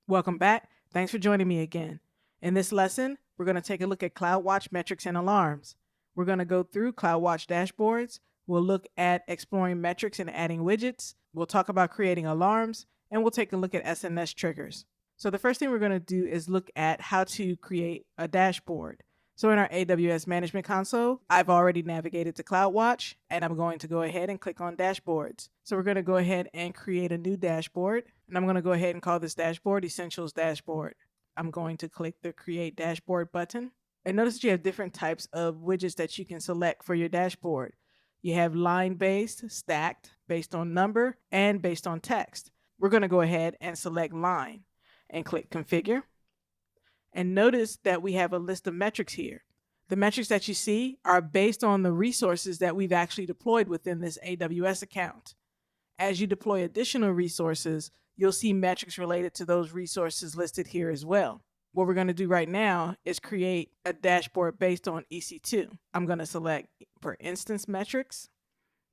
Welcome back. Thanks for joining me again. In this lesson, we're going to take a look at Cloudwatch metrics and alarms. We're going to go through Cloudwatch dashboards. We'll look at exploring metrics and adding widgets. We'll talk about creating alarms, and we'll take a look at SNS triggers. So the first thing we're going to do is look at how to create a dashboard. So in our AWS Management Console, I've already navigated to Cloudwatch, and I'm going to go ahead and click on Dashboards. So we're going to go ahead and create a new dashboard, and I'm going to go ahead and call this dashboard Essentials Dashboard. I'm going to click the Create Dashboard button. And notice that you have different types of widgets that you can select for your dashboard. You have line-based, stacked, based on number, and based on text. We're going to go ahead and select line and click Configure. And notice that we have a list of metrics here. The metrics that you see are based on the resources that we've actually deployed within this AWS account. As you deploy additional resources, you'll see metrics related to those resources listed here as well. What we're going to do right now is create a dashboard based on EC2. I'm going to select per instance metrics,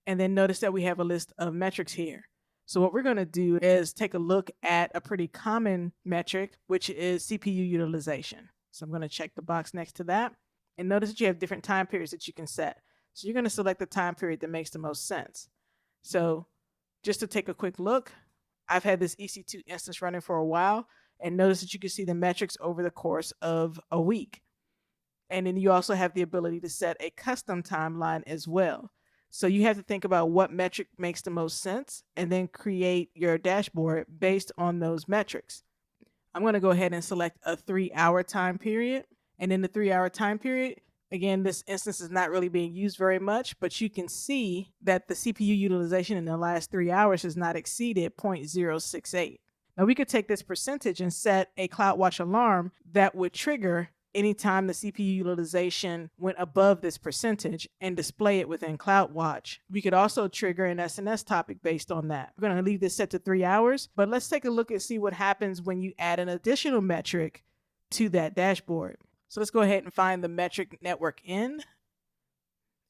and then notice that we have a list of metrics here. So what we're going to do is take a look at a pretty common metric, which is CPU utilization. So I'm going to check the box next to that. And notice that you have different time periods that you can set. So you're going to select the time period that makes the most sense. So just to take a quick look, I've had this EC2 instance running for a while, and notice that you can see the metrics over the course of a week. And then you also have the ability to set a custom timeline as well. So you have to think about what metric makes the most sense and then create your dashboard based on those metrics. I'm going to go ahead and select a 3-hour time period. And in the 3-hour time period, again, this instance is not really being used very much, but you can see that the CPU utilization in the last 3 hours has not exceeded 0.068. Now we could take this percentage and set a Cloudwatch alarm that would trigger anytime the CPU utilization went above this percentage and display it within Cloudwatch. We could also trigger an SNS topic based on that. We're going to leave this set to 3 hours, but let's take a look and see what happens when you add an additional metric to that dashboard. So let's go ahead and find the metric network in.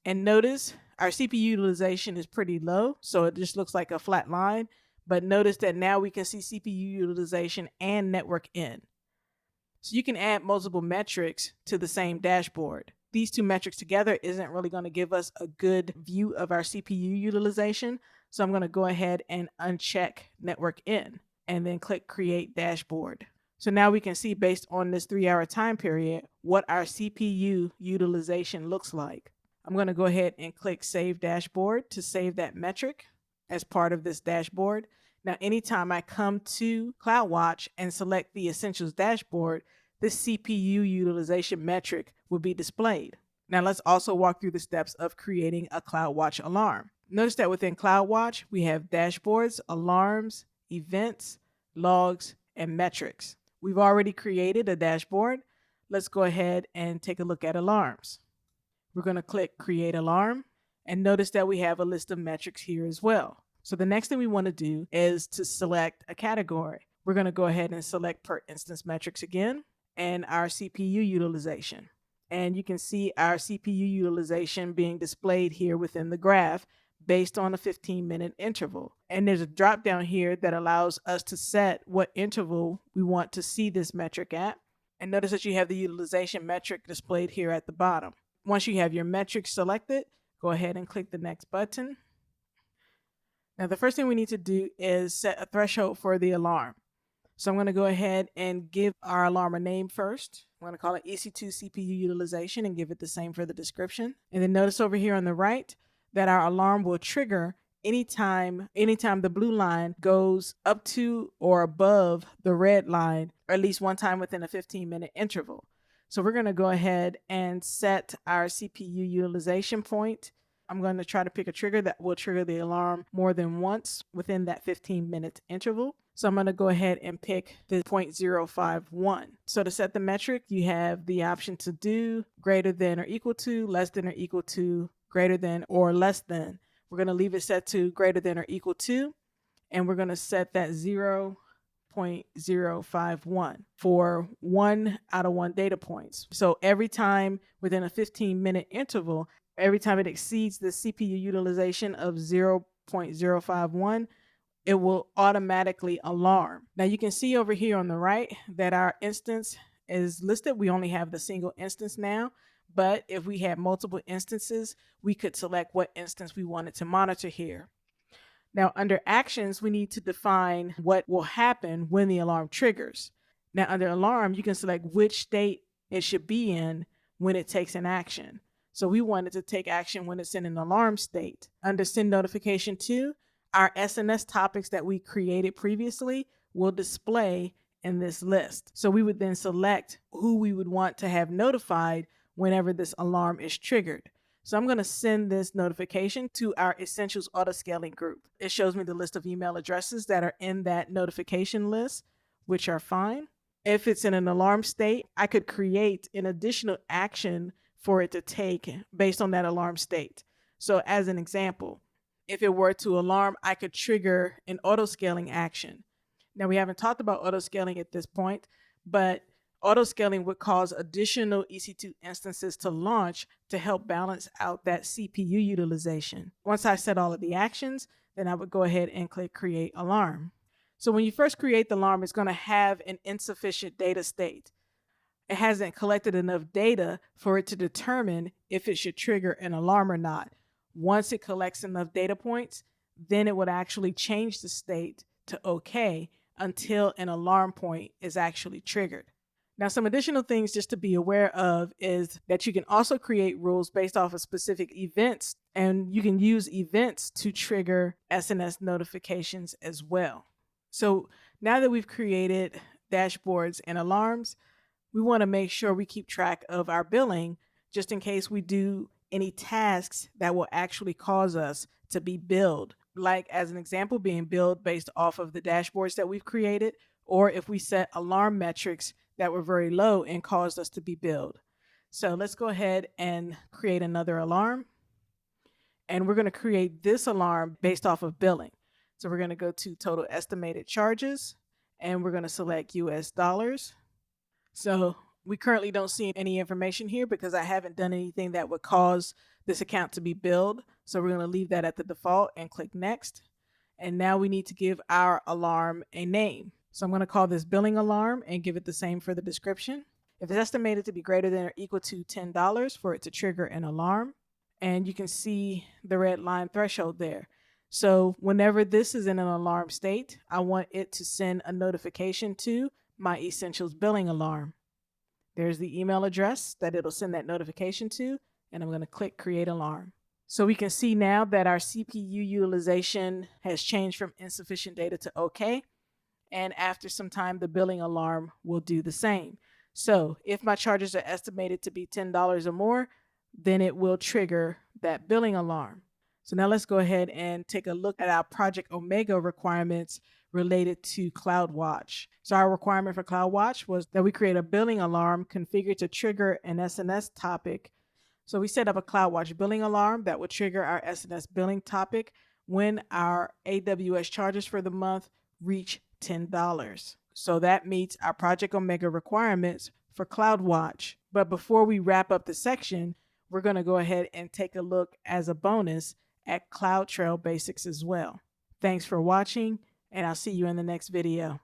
And notice our CPU utilization is pretty low, so it just looks like a flat line. But notice that now we can see CPU utilization and network in. So you can add multiple metrics to the same dashboard. These two metrics together isn't really going to give us a good view of our CPU utilization. So I'm going to go ahead and uncheck network in and then click Create Dashboard. So now we can see based on this 3-hour time period what our CPU utilization looks like. I'm going to go ahead and click Save Dashboard to save that metric as part of this dashboard. Now, anytime I come to Cloudwatch and select the Essentials dashboard, this CPU utilization metric will be displayed. Now, let's also walk through the steps of creating a Cloudwatch alarm. Notice that within Cloudwatch, we have dashboards, alarms, events, logs, and metrics. We've already created a dashboard. Let's go ahead and take a look at alarms. We're going to click Create Alarm, and notice that we have a list of metrics here as well. So the next thing we want to do is to select a category. We're going to go ahead and select per instance metrics again and our CPU utilization. And you can see our CPU utilization being displayed here within the graph based on a 15-minute interval. And there's a drop down here that allows us to set what interval we want to see this metric at. And notice that you have the utilization metric displayed here at the bottom. Once you have your metrics selected, go ahead and click the next button. Now, the first thing we need to do is set a threshold for the alarm. So I'm going to go ahead and give our alarm a name first. I'm going to call it EC2 CPU utilization and give it the same for the description. And then notice over here on the right that our alarm will trigger anytime the blue line goes up to or above the red line, or at least one time within a 15-minute interval. So we're going to go ahead and set our CPU utilization point. I'm going to try to pick a trigger that will trigger the alarm more than once within that 15-minute interval. So I'm going to go ahead and pick the 0.051. So to set the metric, you have the option to do greater than or equal to, less than or equal to, greater than or less than. We're going to leave it set to greater than or equal to, and we're going to set that 0.051 for 1 out of 1 data points. So every time within a 15-minute interval, every time it exceeds the CPU utilization of 0.051, it will automatically alarm. Now you can see over here on the right that our instance is listed. We only have the single instance now, but if we had multiple instances, we could select what instance we wanted to monitor here. Now under actions, we need to define what will happen when the alarm triggers. Now under alarm, you can select which state it should be in when it takes an action. So we wanted to take action when it's in an alarm state. Under send notification to, our SNS topics that we created previously will display in this list. So we would then select who we would want to have notified whenever this alarm is triggered. So I'm going to send this notification to our Essentials Autoscaling group. It shows me the list of email addresses that are in that notification list, which are fine. If it's in an alarm state, I could create an additional action for it to take based on that alarm state. So as an example, if it were to alarm, I could trigger an autoscaling action. Now we haven't talked about autoscaling at this point, but autoscaling would cause additional EC2 instances to launch to help balance out that CPU utilization. Once I set all of the actions, then I would go ahead and click Create Alarm. So when you first create the alarm, it's going to have an insufficient data state. It hasn't collected enough data for it to determine if it should trigger an alarm or not. Once it collects enough data points, then it would actually change the state to OK until an alarm point is actually triggered. Now, some additional things just to be aware of is that you can also create rules based off of specific events, and you can use events to trigger SNS notifications as well. So now that we've created dashboards and alarms, we want to make sure we keep track of our billing just in case we do any tasks that will actually cause us to be billed. Like as an example, being billed based off of the dashboards that we've created, or if we set alarm metrics that were very low and caused us to be billed. So let's go ahead and create another alarm. And we're going to create this alarm based off of billing. So we're going to go to total estimated charges, and we're going to select US dollars. So we currently don't see any information here because I haven't done anything that would cause this account to be billed. So we're going to leave that at the default and click next. And now we need to give our alarm a name. So I'm going to call this billing alarm and give it the same for the description. If it's estimated to be greater than or equal to $10 for it to trigger an alarm. And you can see the red line threshold there. So whenever this is in an alarm state, I want it to send a notification to my Essentials billing alarm. There's the email address that it'll send that notification to, and I'm going to click Create Alarm. So we can see now that our CPU utilization has changed from insufficient data to OK. And after some time, the billing alarm will do the same. So if my charges are estimated to be $10 or more, then it will trigger that billing alarm. So now let's go ahead and take a look at our Project Omega requirements related to Cloudwatch. So our requirement for Cloudwatch was that we create a billing alarm configured to trigger an SNS topic. So we set up a Cloudwatch billing alarm that would trigger our SNS billing topic when our AWS charges for the month reach $10. So that meets our Project Omega requirements for Cloudwatch. But before we wrap up the section, we're going to go ahead and take a look as a bonus at CloudTrail basics as well. Thanks for watching, and I'll see you in the next video.